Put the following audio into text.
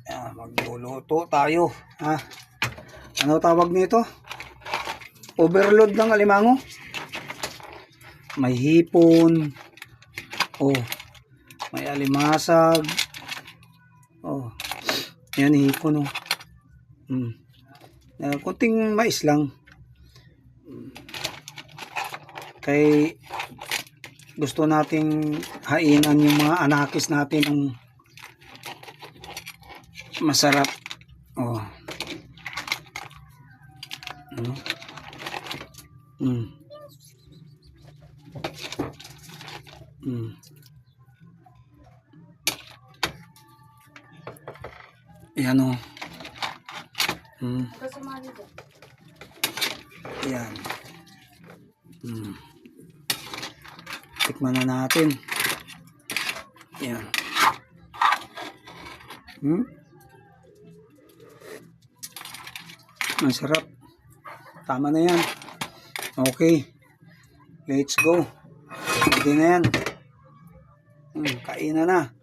Magluluto tayo. Ha? Ano tawag nito? Overload ng alimango. May hipon. Oh. May alimasag. Oh. Yan hipon oh. Kunting mais lang. Kay gusto nating hainan yung mga anakis natin ng masarap. Oh. Ayan o. Ayan. Tikman na natin. Ayan. Masarap. Tama na yan. Okay. Let's go. Pwede na yan. Kainan na.